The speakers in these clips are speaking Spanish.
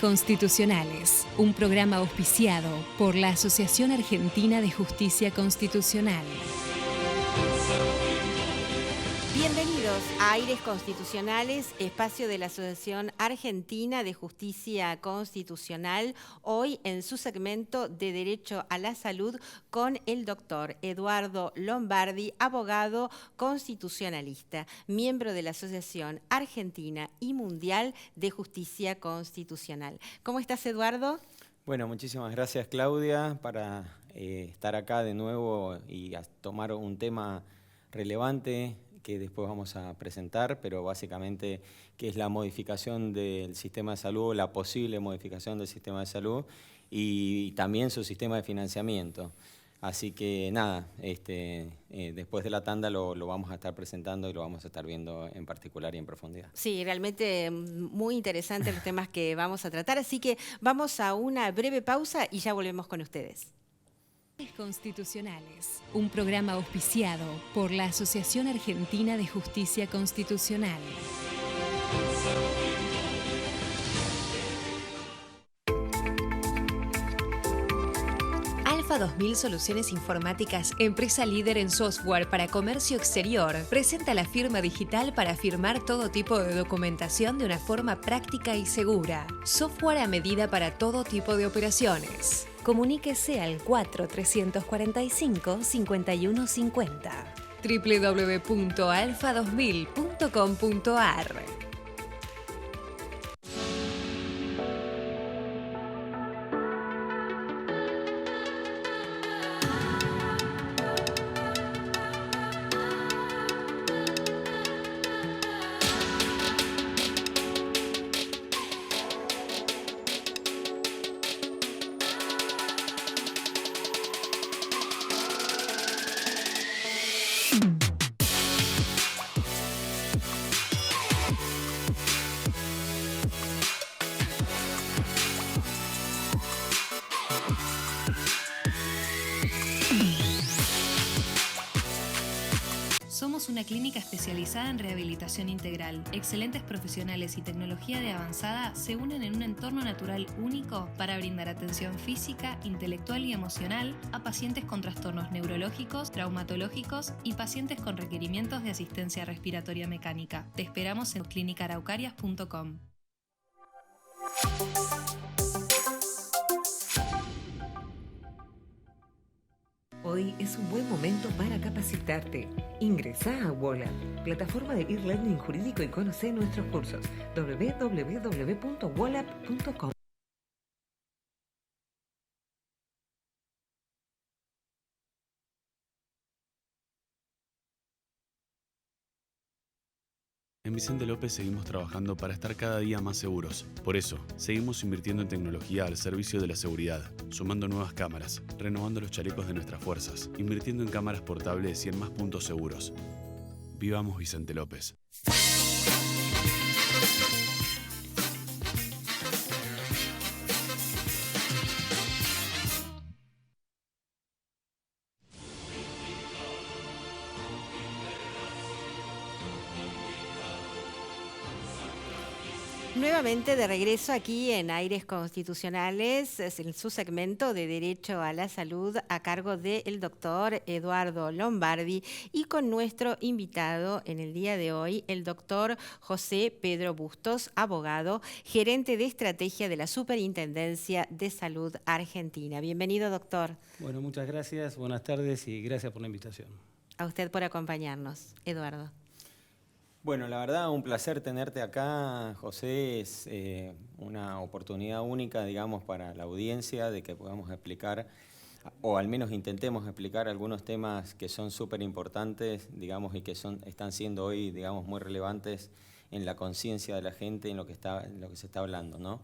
Constitucionales, un programa auspiciado por la Asociación Argentina de Justicia Constitucional. Bienvenidos a Aires Constitucionales, espacio de la Asociación Argentina de Justicia Constitucional, hoy en su segmento de Derecho a la Salud con el doctor Eduardo Lombardi, abogado constitucionalista, miembro de la Asociación Argentina y Mundial de Justicia Constitucional. ¿Cómo estás, Eduardo? Bueno, muchísimas gracias, Claudia, para estar acá de nuevo y a tomar un tema relevante que después vamos a presentar, pero básicamente que es la modificación del sistema de salud, la posible modificación del sistema de salud y también su sistema de financiamiento. Así que nada, después de la tanda lo vamos a estar presentando y lo vamos a estar viendo en particular y en profundidad. Sí, realmente muy interesantes los temas que vamos a tratar, así que vamos a una breve pausa y ya volvemos con ustedes. Constitucionales, un programa auspiciado por la Asociación Argentina de Justicia Constitucional. Alfa 2000 Soluciones Informáticas, empresa líder en software para comercio exterior, presenta la firma digital para firmar todo tipo de documentación de una forma práctica y segura. Software a medida para todo tipo de operaciones. Comuníquese al 4345-5150. www.alfa2000.com.ar. Somos una clínica especializada en rehabilitación integral. Excelentes profesionales y tecnología de avanzada se unen en un entorno natural único para brindar atención física, intelectual y emocional a pacientes con trastornos neurológicos, traumatológicos y pacientes con requerimientos de asistencia respiratoria mecánica. Te esperamos en clinicaraucarias.com. Hoy es un buen momento para capacitarte. Ingresá a WOLAP, plataforma de e-learning jurídico, y conoce nuestros cursos. www.wolap.com. En Vicente López seguimos trabajando para estar cada día más seguros. Por eso, seguimos invirtiendo en tecnología al servicio de la seguridad, sumando nuevas cámaras, renovando los chalecos de nuestras fuerzas, invirtiendo en cámaras portables y en más puntos seguros. Vivamos Vicente López. Nuevamente de regreso aquí en Aires Constitucionales, es en su segmento de Derecho a la Salud a cargo del doctor Eduardo Lombardi y con nuestro invitado en el día de hoy, el doctor José Pedro Bustos, abogado, gerente de estrategia de la Superintendencia de Salud Argentina. Bienvenido, doctor. Bueno, muchas gracias, buenas tardes y gracias por la invitación. A usted por acompañarnos, Eduardo. Bueno, la verdad, un placer tenerte acá, José. Es una oportunidad única, digamos, para la audiencia de que podamos explicar, o al menos intentemos explicar algunos temas que son súper importantes, digamos, y que están siendo hoy, digamos, muy relevantes en la conciencia de la gente, en lo que se está hablando, ¿no?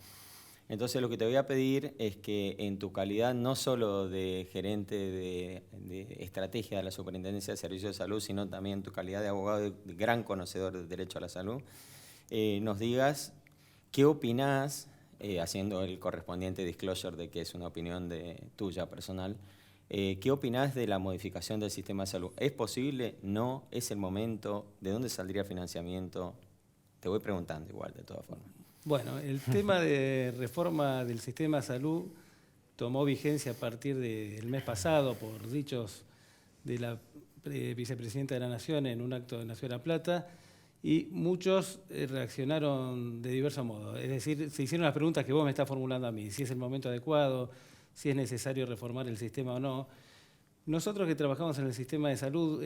Entonces, lo que te voy a pedir es que en tu calidad no solo de gerente de estrategia de la Superintendencia de Servicios de Salud, sino también en tu calidad de abogado y gran conocedor del derecho a la salud, nos digas qué opinás, haciendo el correspondiente disclosure de que es una opinión tuya personal, ¿qué opinás de la modificación del sistema de salud? ¿Es posible? ¿No? ¿Es el momento? ¿De dónde saldría financiamiento? Te voy preguntando igual, de todas formas. Bueno, el tema de reforma del sistema de salud tomó vigencia a partir del mes pasado por dichos de la vicepresidenta de la Nación en un acto de Nación de La Plata, y muchos reaccionaron de diversos modos. Es decir, se hicieron las preguntas que vos me estás formulando a mí, si es el momento adecuado, si es necesario reformar el sistema o no. Nosotros que trabajamos en el sistema de salud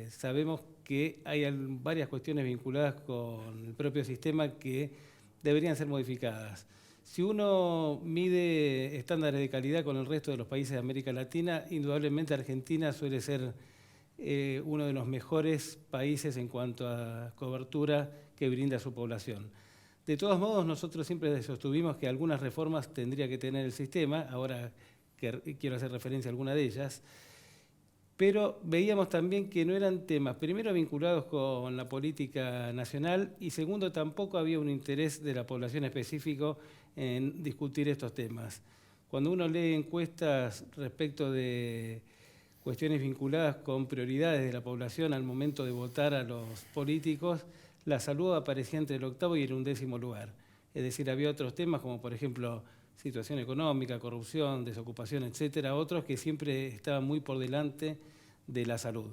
sabemos que hay varias cuestiones vinculadas con el propio sistema que deberían ser modificadas. Si uno mide estándares de calidad con el resto de los países de América Latina, indudablemente Argentina suele ser uno de los mejores países en cuanto a cobertura que brinda a su población. De todos modos, nosotros siempre sostuvimos que algunas reformas tendría que tener el sistema, ahora quiero hacer referencia a alguna de ellas, pero veíamos también que no eran temas, primero, vinculados con la política nacional, y segundo, tampoco había un interés de la población específico en discutir estos temas. Cuando uno lee encuestas respecto de cuestiones vinculadas con prioridades de la población al momento de votar a los políticos, la salud aparecía entre el 8º y el 11º lugar. Es decir, había otros temas como, por ejemplo, situación económica, corrupción, desocupación, etcétera, otros que siempre estaban muy por delante de la salud.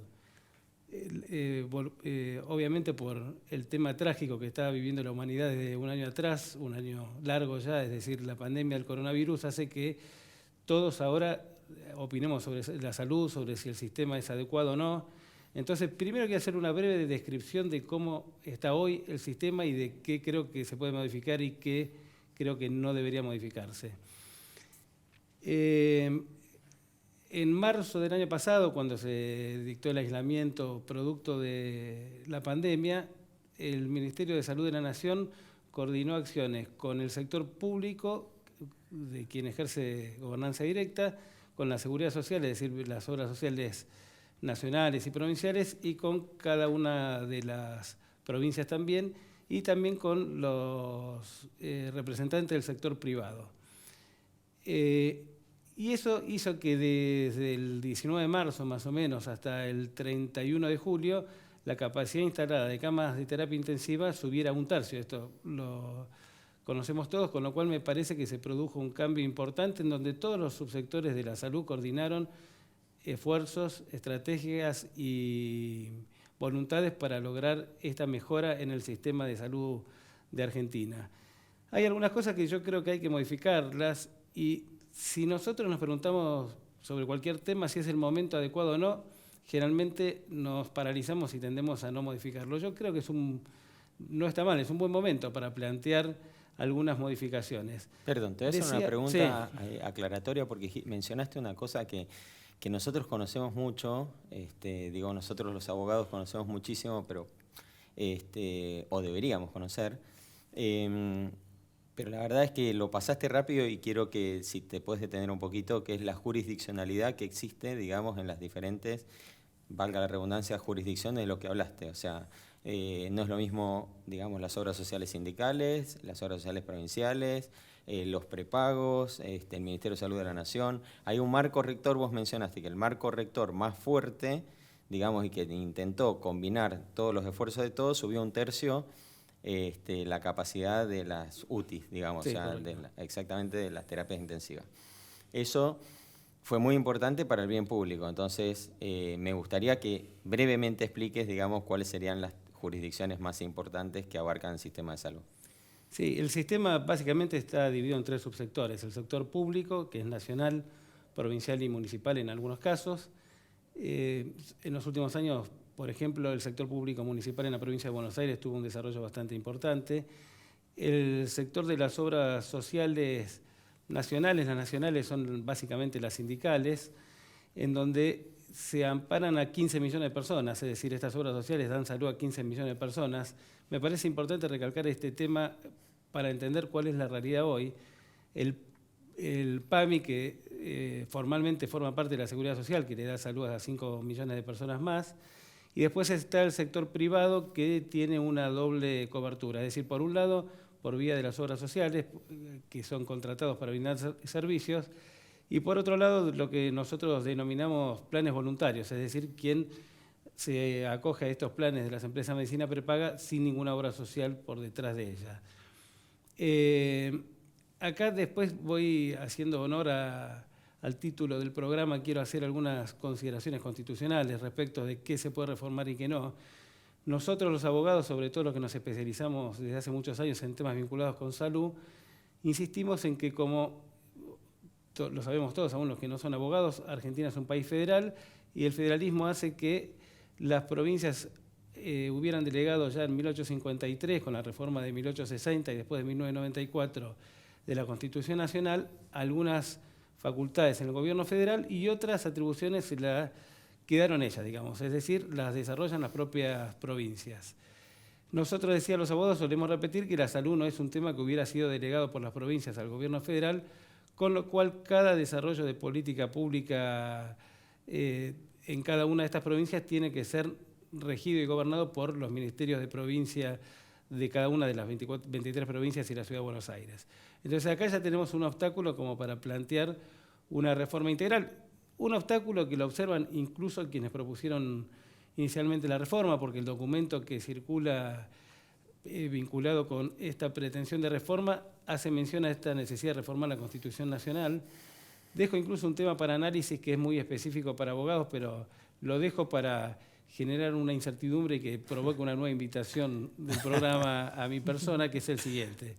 Obviamente por el tema trágico que estaba viviendo la humanidad desde un año atrás, un año largo ya, es decir, la pandemia del coronavirus hace que todos ahora opinemos sobre la salud, sobre si el sistema es adecuado o no. Entonces, primero hay que hacer una breve descripción de cómo está hoy el sistema y de qué creo que se puede modificar y qué creo que no debería modificarse. En marzo del año pasado, cuando se dictó el aislamiento producto de la pandemia, el Ministerio de Salud de la Nación coordinó acciones con el sector público, de quien ejerce gobernanza directa, con la Seguridad Social, es decir, las obras sociales nacionales y provinciales, y con cada una de las provincias también, y también con los representantes del sector privado. Y eso hizo que desde el 19 de marzo más o menos hasta el 31 de julio la capacidad instalada de camas de terapia intensiva subiera a 1/3. Esto lo conocemos todos, con lo cual me parece que se produjo un cambio importante en donde todos los subsectores de la salud coordinaron esfuerzos, estrategias y voluntades para lograr esta mejora en el sistema de salud de Argentina. Hay algunas cosas que yo creo que hay que modificarlas, y si nosotros nos preguntamos sobre cualquier tema si es el momento adecuado o no, generalmente nos paralizamos y tendemos a no modificarlo. Yo creo que no está mal, es un buen momento para plantear algunas modificaciones. Perdón, te voy a hacer una pregunta aclaratoria, porque mencionaste una cosa que nosotros conocemos mucho, digo, nosotros los abogados conocemos muchísimo, pero o deberíamos conocer, pero la verdad es que lo pasaste rápido y quiero que, si te puedes detener un poquito, que es la jurisdiccionalidad que existe, digamos, en las diferentes, valga la redundancia, jurisdicciones de lo que hablaste. O sea, no es lo mismo, digamos, las obras sociales sindicales, las obras sociales provinciales, los prepagos, el Ministerio de Salud de la Nación. Hay un marco rector, vos mencionaste que el marco rector más fuerte, digamos, y que intentó combinar todos los esfuerzos de todos, subió 1/3 la capacidad de las UTI, digamos, sí, o sea, exactamente de las terapias intensivas. Eso fue muy importante para el bien público. Entonces, me gustaría que brevemente expliques, digamos, cuáles serían las jurisdicciones más importantes que abarcan el sistema de salud. Sí, el sistema básicamente está dividido en 3 subsectores. El sector público, que es nacional, provincial y municipal en algunos casos. En los últimos años, por ejemplo, el sector público municipal en la provincia de Buenos Aires tuvo un desarrollo bastante importante. El sector de las obras sociales nacionales, las nacionales son básicamente las sindicales, en donde se amparan a 15 millones de personas, es decir, estas obras sociales dan salud a 15 millones de personas. Me parece importante recalcar este tema para entender cuál es la realidad hoy. El PAMI, que formalmente forma parte de la Seguridad Social, que le da salud a 5 millones de personas más, y después está el sector privado, que tiene una doble cobertura, es decir, por un lado, por vía de las obras sociales, que son contratados para brindar servicios, y por otro lado, lo que nosotros denominamos planes voluntarios, es decir, quien se acoge a estos planes de las empresas de medicina prepaga sin ninguna obra social por detrás de ella. Acá después voy haciendo honor al título del programa, quiero hacer algunas consideraciones constitucionales respecto de qué se puede reformar y qué no. Nosotros los abogados, sobre todo los que nos especializamos desde hace muchos años en temas vinculados con salud, insistimos en que, como lo sabemos todos, aún los que no son abogados, Argentina es un país federal y el federalismo hace que las provincias hubieran delegado ya en 1853, con la reforma de 1860 y después de 1994 de la Constitución Nacional, algunas facultades en el gobierno federal y otras atribuciones se las quedaron ellas, digamos, es decir, las desarrollan las propias provincias. Nosotros, decía los abogados, solemos repetir que la salud no es un tema que hubiera sido delegado por las provincias al gobierno federal, con lo cual cada desarrollo de política pública en cada una de estas provincias tiene que ser regido y gobernado por los ministerios de provincia de cada una de las 23 provincias y la Ciudad de Buenos Aires. Entonces acá ya tenemos un obstáculo como para plantear una reforma integral, un obstáculo que lo observan incluso quienes propusieron inicialmente la reforma, porque el documento que circula vinculado con esta pretensión de reforma hace mención a esta necesidad de reformar la Constitución Nacional. Dejo incluso un tema para análisis que es muy específico para abogados, pero lo dejo para generar una incertidumbre que provoca una nueva invitación del programa a mi persona, que es el siguiente.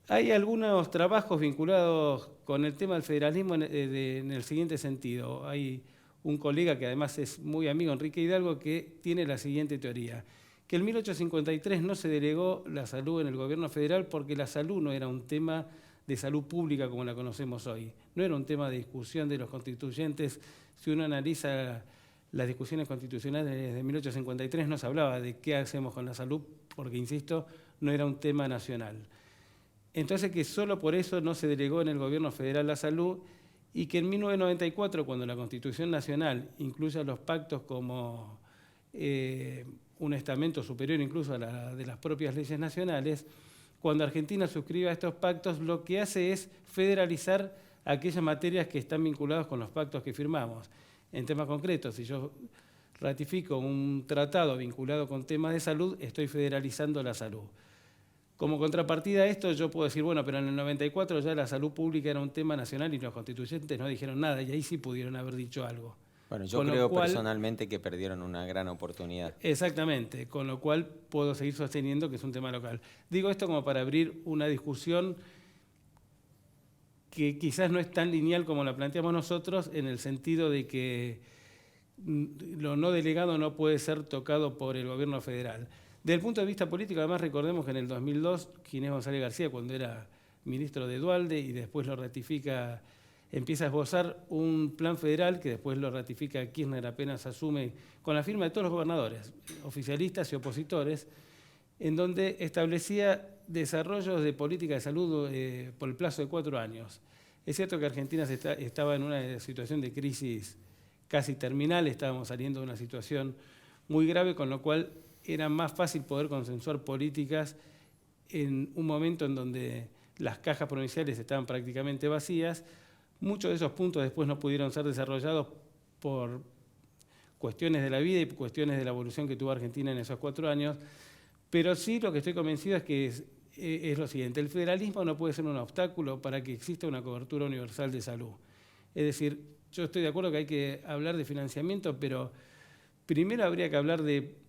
Hay algunos trabajos vinculados con el tema del federalismo en el siguiente sentido. Hay un colega que además es muy amigo, Enrique Hidalgo, que tiene la siguiente teoría, que en 1853 no se delegó la salud en el gobierno federal porque la salud no era un tema de salud pública como la conocemos hoy, no era un tema de discusión de los constituyentes. Si uno analiza las discusiones constitucionales de 1853 no se hablaba de qué hacemos con la salud, porque, insisto, no era un tema nacional. Entonces, que solo por eso no se delegó en el gobierno federal la salud y que en 1994, cuando la Constitución Nacional incluye a los pactos como un estamento superior incluso a la de las propias leyes nacionales, cuando Argentina suscribe a estos pactos, lo que hace es federalizar aquellas materias que están vinculadas con los pactos que firmamos. En temas concretos, si yo ratifico un tratado vinculado con temas de salud, estoy federalizando la salud. Como contrapartida a esto, yo puedo decir, bueno, pero en el 94 ya la salud pública era un tema nacional y los constituyentes no dijeron nada, y ahí sí pudieron haber dicho algo. Bueno, yo creo personalmente que perdieron una gran oportunidad. Exactamente, con lo cual puedo seguir sosteniendo que es un tema local. Digo esto como para abrir una discusión que quizás no es tan lineal como la planteamos nosotros, en el sentido de que lo no delegado no puede ser tocado por el gobierno federal. Desde el punto de vista político, además, recordemos que en el 2002, Ginés González García, cuando era ministro de Duhalde y después lo ratifica, empieza a esbozar un plan federal que después lo ratifica Kirchner apenas asume, con la firma de todos los gobernadores, oficialistas y opositores, en donde establecía desarrollos de política de salud por el plazo de 4 años. Es cierto que Argentina estaba en una situación de crisis casi terminal, estábamos saliendo de una situación muy grave, con lo cual era más fácil poder consensuar políticas en un momento en donde las cajas provinciales estaban prácticamente vacías. Muchos de esos puntos después no pudieron ser desarrollados por cuestiones de la vida y cuestiones de la evolución que tuvo Argentina en esos 4 años, pero sí lo que estoy convencido es que es lo siguiente: el federalismo no puede ser un obstáculo para que exista una cobertura universal de salud. Es decir, yo estoy de acuerdo que hay que hablar de financiamiento, pero primero habría que hablar de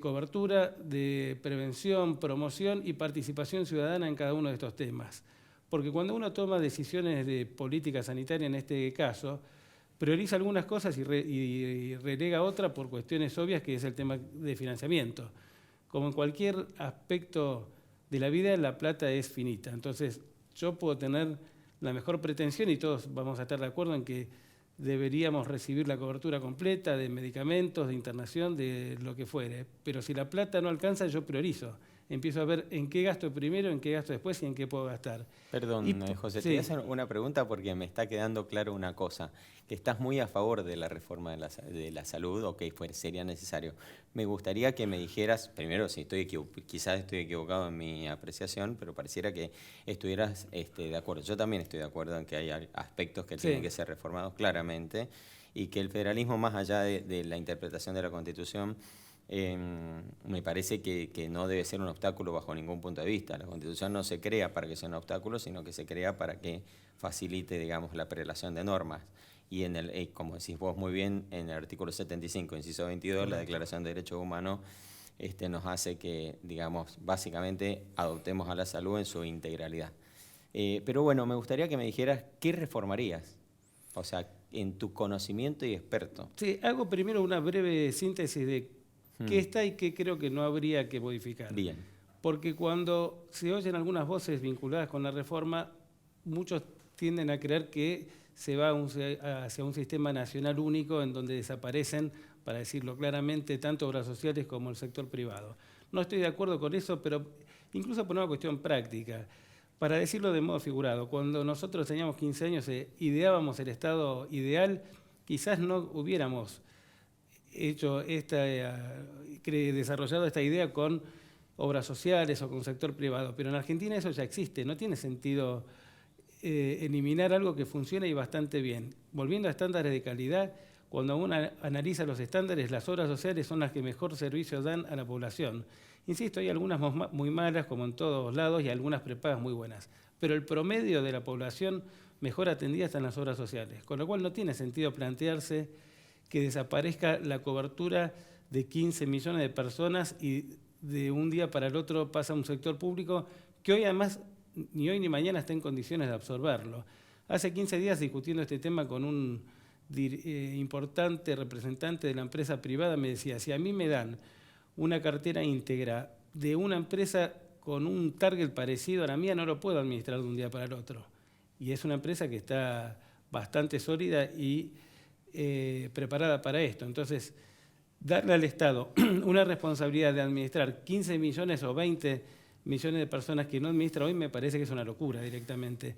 cobertura, de prevención, promoción y participación ciudadana en cada uno de estos temas. Porque cuando uno toma decisiones de política sanitaria, en este caso, prioriza algunas cosas y relega otras por cuestiones obvias, que es el tema de financiamiento. Como en cualquier aspecto de la vida, la plata es finita. Entonces, yo puedo tener la mejor pretensión y todos vamos a estar de acuerdo en que deberíamos recibir la cobertura completa de medicamentos, de internación, de lo que fuere. Pero si la plata no alcanza, yo priorizo. Empiezo a ver en qué gasto primero, en qué gasto después y en qué puedo gastar. Perdón, José, te voy a hacer una pregunta porque me está quedando claro una cosa, que estás muy a favor de la reforma de la salud, ok, sería necesario. Me gustaría que me dijeras, primero, si quizás estoy equivocado en mi apreciación, pero pareciera que estuvieras de acuerdo. Yo también estoy de acuerdo en que hay aspectos que tienen que ser reformados claramente y que el federalismo, más allá de la interpretación de la Constitución, Me parece que no debe ser un obstáculo bajo ningún punto de vista. La Constitución no se crea para que sea un obstáculo, sino que se crea para que facilite, digamos, la prelación de normas. Y como decís vos muy bien, en el artículo 75, inciso 22, la Declaración de Derechos Humanos nos hace que, digamos, básicamente adoptemos a la salud en su integralidad. Pero bueno, me gustaría que me dijeras qué reformarías, o sea, en tu conocimiento y experto. Sí, hago primero una breve síntesis de qué está y qué creo que no habría que modificar. Bien. Porque cuando se oyen algunas voces vinculadas con la reforma, muchos tienden a creer que se va hacia un sistema nacional único en donde desaparecen, para decirlo claramente, tanto obras sociales como el sector privado. No estoy de acuerdo con eso, pero incluso por una cuestión práctica. Para decirlo de modo figurado, cuando nosotros teníamos 15 años e ideábamos el Estado ideal, quizás no hubiéramos desarrollado esta idea con obras sociales o con sector privado, pero en Argentina eso ya existe, no tiene sentido eliminar algo que funciona y bastante bien. Volviendo a estándares de calidad, cuando uno analiza los estándares, las obras sociales son las que mejor servicio dan a la población. Insisto, hay algunas muy malas, como en todos lados, y algunas prepagas muy buenas. Pero el promedio de la población mejor atendida está en las obras sociales, con lo cual no tiene sentido plantearse que desaparezca la cobertura de 15 millones de personas y de un día para el otro pasa a un sector público que hoy además ni hoy ni mañana está en condiciones de absorberlo. Hace 15 días discutiendo este tema con un importante representante de la empresa privada me decía, si a mí me dan una cartera íntegra de una empresa con un target parecido a la mía, no lo puedo administrar de un día para el otro. Y es una empresa que está bastante sólida y preparada para esto. Entonces, darle al Estado una responsabilidad de administrar 15 millones o 20 millones de personas que no administra hoy me parece que es una locura directamente.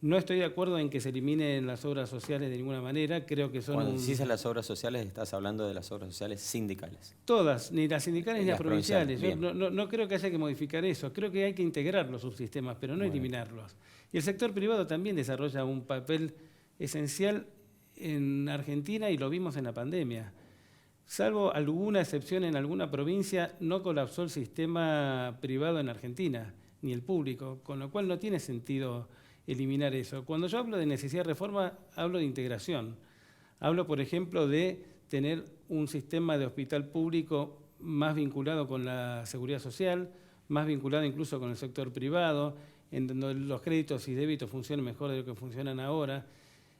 No estoy de acuerdo en que se eliminen las obras sociales de ninguna manera, creo que son... Cuando decís las obras sociales, estás hablando de las obras sociales sindicales. Todas, ni las sindicales ni las provinciales. Yo no creo que haya que modificar eso, creo que hay que integrar los subsistemas, pero no eliminarlos. Y el sector privado también desarrolla un papel esencial en Argentina y lo vimos en la pandemia. Salvo alguna excepción en alguna provincia, no colapsó el sistema privado en Argentina, ni el público, con lo cual no tiene sentido eliminar eso. Cuando yo hablo de necesidad de reforma, hablo de integración. Hablo, por ejemplo, de tener un sistema de hospital público más vinculado con la seguridad social, más vinculado incluso con el sector privado, en donde los créditos y débitos funcionen mejor de lo que funcionan ahora,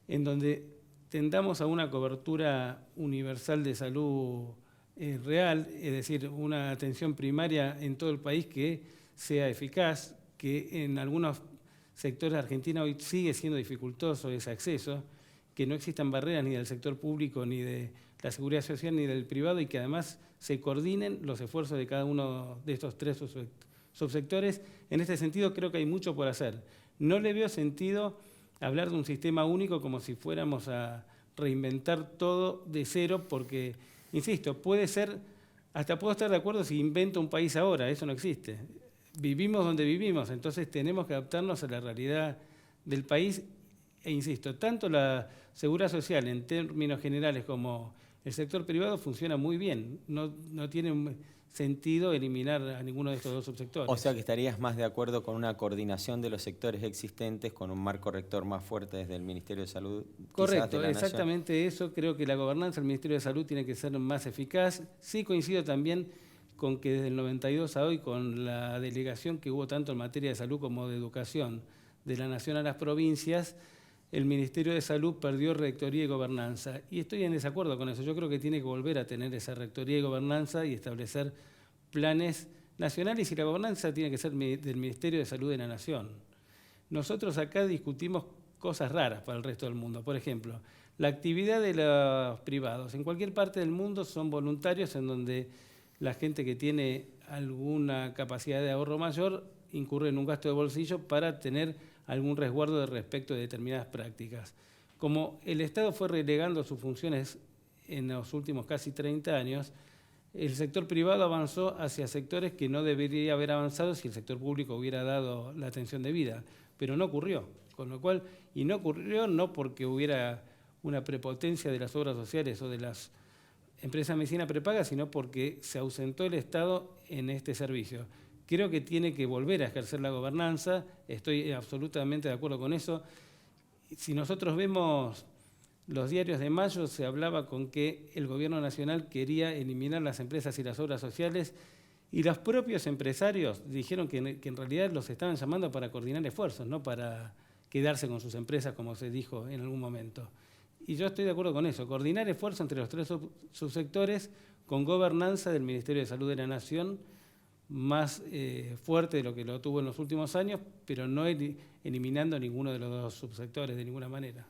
en donde tendamos a una cobertura universal de salud real, es decir, una atención primaria en todo el país que sea eficaz, que en algunos sectores de Argentina hoy sigue siendo dificultoso ese acceso, que no existan barreras ni del sector público, ni de la seguridad social, ni del privado, y que además se coordinen los esfuerzos de cada uno de estos tres subsectores. En este sentido creo que hay mucho por hacer. No le veo sentido hablar de un sistema único como si fuéramos a reinventar todo de cero, porque, insisto, puede ser, hasta puedo estar de acuerdo si invento un país ahora, eso no existe. Vivimos donde vivimos, entonces tenemos que adaptarnos a la realidad del país, e insisto, tanto la seguridad social en términos generales como el sector privado funciona muy bien, no tiene sentido eliminar a ninguno de estos dos subsectores. O sea que estarías más de acuerdo con una coordinación de los sectores existentes, con un marco rector más fuerte desde el Ministerio de Salud. Correcto, exactamente eso. Creo que la gobernanza del Ministerio de Salud tiene que ser más eficaz. Sí coincido también con que desde el 92 a hoy, con la delegación que hubo tanto en materia de salud como de educación de la Nación a las provincias, el Ministerio de Salud perdió rectoría y gobernanza. Y estoy en desacuerdo con eso. Yo creo que tiene que volver a tener esa rectoría y gobernanza y establecer planes nacionales, y la gobernanza tiene que ser del Ministerio de Salud de la Nación. Nosotros acá discutimos cosas raras para el resto del mundo. Por ejemplo, la actividad de los privados. En cualquier parte del mundo son voluntarios en donde la gente que tiene alguna capacidad de ahorro mayor incurre en un gasto de bolsillo para tener algún resguardo de respecto de determinadas prácticas. Como el Estado fue relegando sus funciones en los últimos casi 30 años, el sector privado avanzó hacia sectores que no debería haber avanzado si el sector público hubiera dado la atención debida, pero no ocurrió, con lo cual, y no ocurrió no porque hubiera una prepotencia de las obras sociales o de las empresa de medicina prepaga, sino porque se ausentó el Estado en este servicio. Creo que tiene que volver a ejercer la gobernanza, estoy absolutamente de acuerdo con eso. Si nosotros vemos los diarios de mayo, se hablaba con que el gobierno nacional quería eliminar las empresas y las obras sociales, y los propios empresarios dijeron que en realidad los estaban llamando para coordinar esfuerzos, no para quedarse con sus empresas, como se dijo en algún momento. Y yo estoy de acuerdo con eso, coordinar esfuerzos entre los tres subsectores con gobernanza del Ministerio de Salud de la Nación, más fuerte de lo que lo tuvo en los últimos años, pero no eliminando ninguno de los dos subsectores de ninguna manera.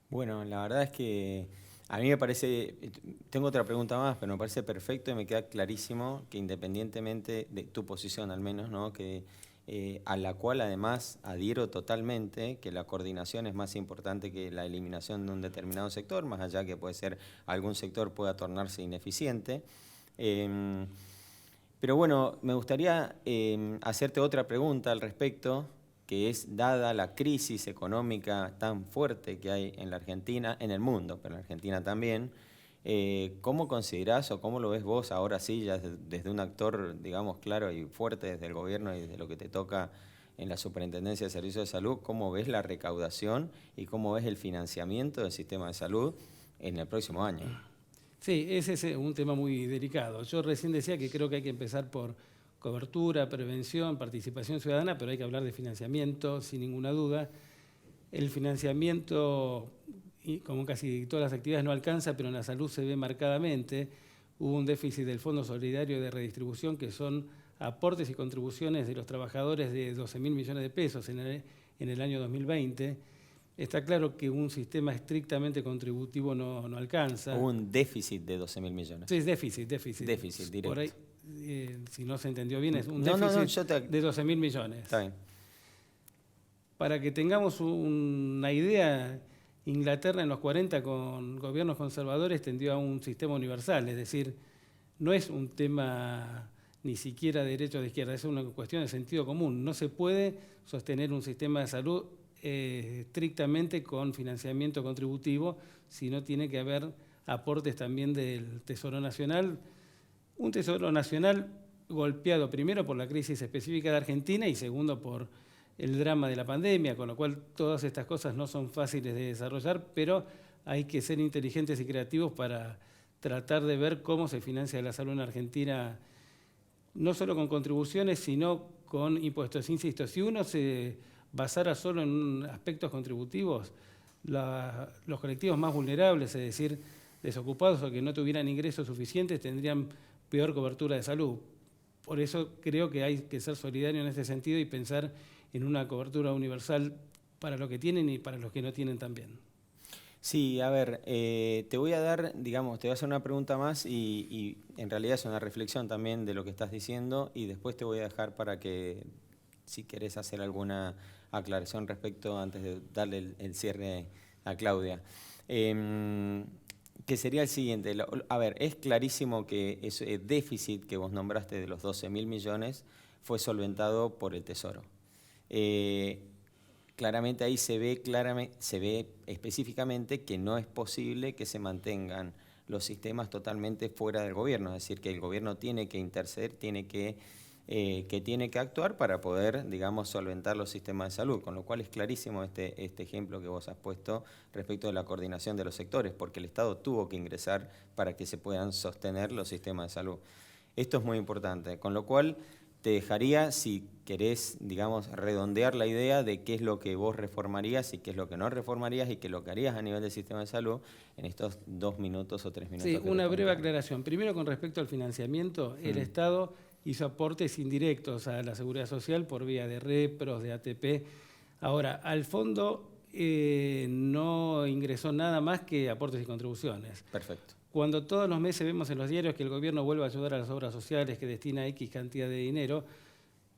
Bueno, la verdad es que a mí me parece, tengo otra pregunta más, pero me parece perfecto y me queda clarísimo que independientemente de tu posición al menos, ¿no? Que, a la cual además adhiero totalmente, que la coordinación es más importante que la eliminación de un determinado sector, más allá que puede ser algún sector pueda tornarse ineficiente. Pero bueno, me gustaría hacerte otra pregunta al respecto, que es, dada la crisis económica tan fuerte que hay en la Argentina, en el mundo, pero en la Argentina también, ¿cómo considerás o cómo lo ves vos ahora sí, ya desde un actor, digamos, claro y fuerte desde el gobierno y desde lo que te toca en la Superintendencia de Servicios de Salud, cómo ves la recaudación y cómo ves el financiamiento del sistema de salud en el próximo año? Sí, ese es un tema muy delicado. Yo recién decía que creo que hay que empezar por cobertura, prevención, participación ciudadana, pero hay que hablar de financiamiento, sin ninguna duda. El financiamiento, como casi todas las actividades, no alcanza, pero en la salud se ve marcadamente. Hubo un déficit del Fondo Solidario de Redistribución, que son aportes y contribuciones de los trabajadores de 12.000 millones de pesos en el año 2020. Está claro que un sistema estrictamente contributivo no alcanza. Hubo un déficit de 12.000 millones. Sí, es déficit. Déficit directo. Por ahí, si no se entendió bien, es un No, déficit de 12.000 millones. Está bien. Para que tengamos una idea, Inglaterra en los 40 con gobiernos conservadores tendió a un sistema universal, es decir, no es un tema ni siquiera de derecha o de izquierda, es una cuestión de sentido común. No se puede sostener un sistema de salud estrictamente con financiamiento contributivo, sino tiene que haber aportes también del Tesoro Nacional. Un Tesoro Nacional golpeado primero por la crisis específica de Argentina y segundo por el drama de la pandemia, con lo cual todas estas cosas no son fáciles de desarrollar, pero hay que ser inteligentes y creativos para tratar de ver cómo se financia la salud en Argentina, no solo con contribuciones, sino con impuestos. Insisto, si uno se basara solo en aspectos contributivos, los colectivos más vulnerables, es decir, desocupados o que no tuvieran ingresos suficientes, tendrían peor cobertura de salud. Por eso creo que hay que ser solidario en este sentido y pensar en una cobertura universal para los que tienen y para los que no tienen también. Sí, a ver, te voy a dar, digamos, te voy a hacer una pregunta más y en realidad es una reflexión también de lo que estás diciendo y después te voy a dejar para que, si querés hacer alguna aclaración respecto, antes de darle el cierre a Claudia. Que sería el siguiente. A ver, es clarísimo que ese déficit que vos nombraste de los 12.000 millones fue solventado por el Tesoro. Claramente ahí se ve específicamente que no es posible que se mantengan los sistemas totalmente fuera del gobierno, es decir, que el gobierno tiene que interceder, tiene que actuar para poder, digamos, solventar los sistemas de salud, con lo cual es clarísimo este ejemplo que vos has puesto respecto de la coordinación de los sectores, porque el Estado tuvo que ingresar para que se puedan sostener los sistemas de salud. Esto es muy importante, con lo cual te dejaría, si querés, digamos, redondear la idea de qué es lo que vos reformarías y qué es lo que no reformarías y qué es lo que harías a nivel del sistema de salud en estos 2 minutos o 3 minutos. Sí, una breve aclaración. Primero, con respecto al financiamiento, el Estado hizo aportes indirectos a la Seguridad Social por vía de repros, de ATP. Ahora, al fondo no ingresó nada más que aportes y contribuciones. Perfecto. Cuando todos los meses vemos en los diarios que el gobierno vuelve a ayudar a las obras sociales, que destina X cantidad de dinero,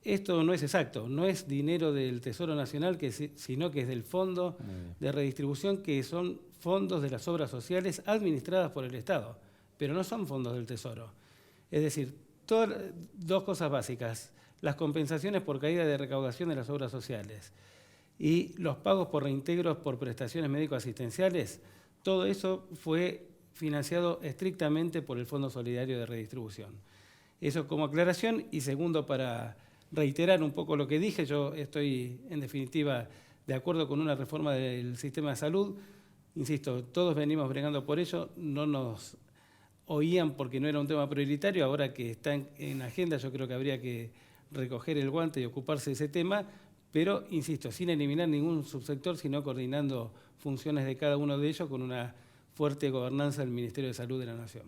esto no es exacto, no es dinero del Tesoro Nacional, sino que es del Fondo de Redistribución, que son fondos de las obras sociales administradas por el Estado, pero no son fondos del Tesoro. Es decir, dos cosas básicas: las compensaciones por caída de recaudación de las obras sociales y los pagos por reintegros por prestaciones médico-asistenciales. Todo eso fue financiado estrictamente por el Fondo Solidario de Redistribución. Eso como aclaración. Y segundo, para reiterar un poco lo que dije, yo estoy en definitiva de acuerdo con una reforma del sistema de salud. Insisto, todos venimos bregando por ello, no nos oían porque no era un tema prioritario. Ahora que está en agenda, yo creo que habría que recoger el guante y ocuparse de ese tema, pero, insisto, sin eliminar ningún subsector, sino coordinando funciones de cada uno de ellos con una fuerte gobernanza del Ministerio de Salud de la Nación.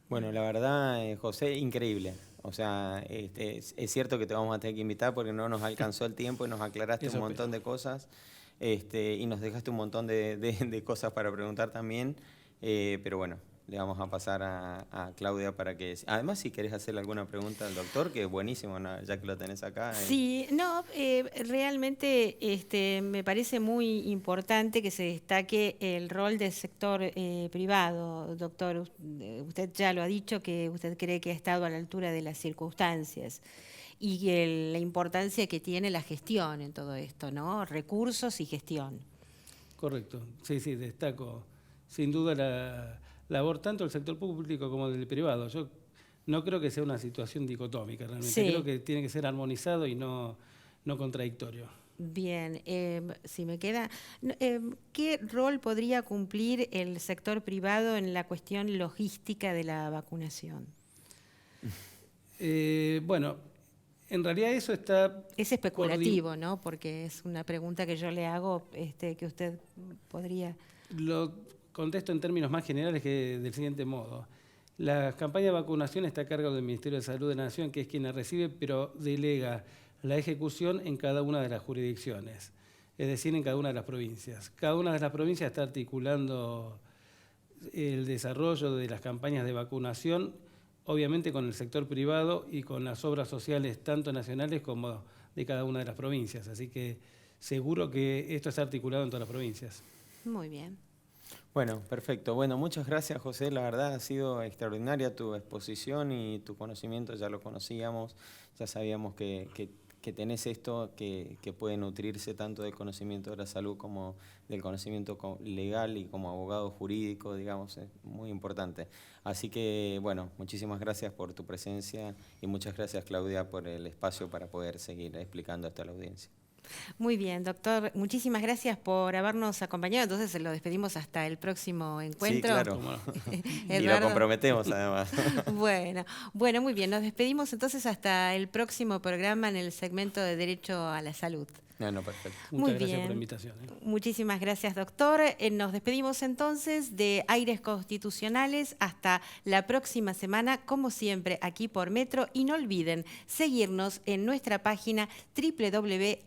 Bueno, la verdad, José, increíble. O sea, es cierto que te vamos a tener que invitar porque no nos alcanzó el tiempo y nos aclaraste un montón de cosas y nos dejaste un montón de cosas para preguntar también, pero bueno, le vamos a pasar a Claudia para que... Además, si querés hacerle alguna pregunta al doctor, que es buenísimo, ¿no? Ya que lo tenés acá. Sí, no, realmente me parece muy importante que se destaque el rol del sector privado, doctor. Usted ya lo ha dicho, que usted cree que ha estado a la altura de las circunstancias y que la importancia que tiene la gestión en todo esto, ¿no? Recursos y gestión. Correcto, sí, destaco sin duda la labor tanto del sector público como del privado. Yo no creo que sea una situación dicotómica, realmente. Sí. Creo que tiene que ser armonizado y no contradictorio. Bien, si me queda, ¿qué rol podría cumplir el sector privado en la cuestión logística de la vacunación? Bueno, en realidad eso está... Es especulativo, ¿no? Porque es una pregunta que yo le hago, que usted podría... Lo contesto en términos más generales que del siguiente modo. La campaña de vacunación está a cargo del Ministerio de Salud de la Nación, que es quien la recibe, pero delega la ejecución en cada una de las jurisdicciones, es decir, en cada una de las provincias. Cada una de las provincias está articulando el desarrollo de las campañas de vacunación, obviamente con el sector privado y con las obras sociales tanto nacionales como de cada una de las provincias. Así que seguro que esto está articulado en todas las provincias. Muy bien. Bueno, perfecto. Bueno, muchas gracias, José. La verdad ha sido extraordinaria tu exposición y tu conocimiento. Ya lo conocíamos, ya sabíamos que tenés esto que puede nutrirse tanto del conocimiento de la salud como del conocimiento legal y como abogado jurídico, digamos, es muy importante. Así que, bueno, muchísimas gracias por tu presencia y muchas gracias, Claudia, por el espacio para poder seguir explicando esto a la audiencia. Muy bien, doctor. Muchísimas gracias por habernos acompañado. Entonces lo despedimos hasta el próximo encuentro. Sí, claro. Y lo comprometemos, además. Bueno, muy bien. Nos despedimos entonces hasta el próximo programa en el segmento de Derecho a la Salud. No, perfecto. Muchas gracias por la invitación. Muchísimas gracias, doctor. Nos despedimos entonces de Aires Constitucionales hasta la próxima semana, como siempre, aquí por Metro. Y no olviden seguirnos en nuestra página www.ajc.com.ar.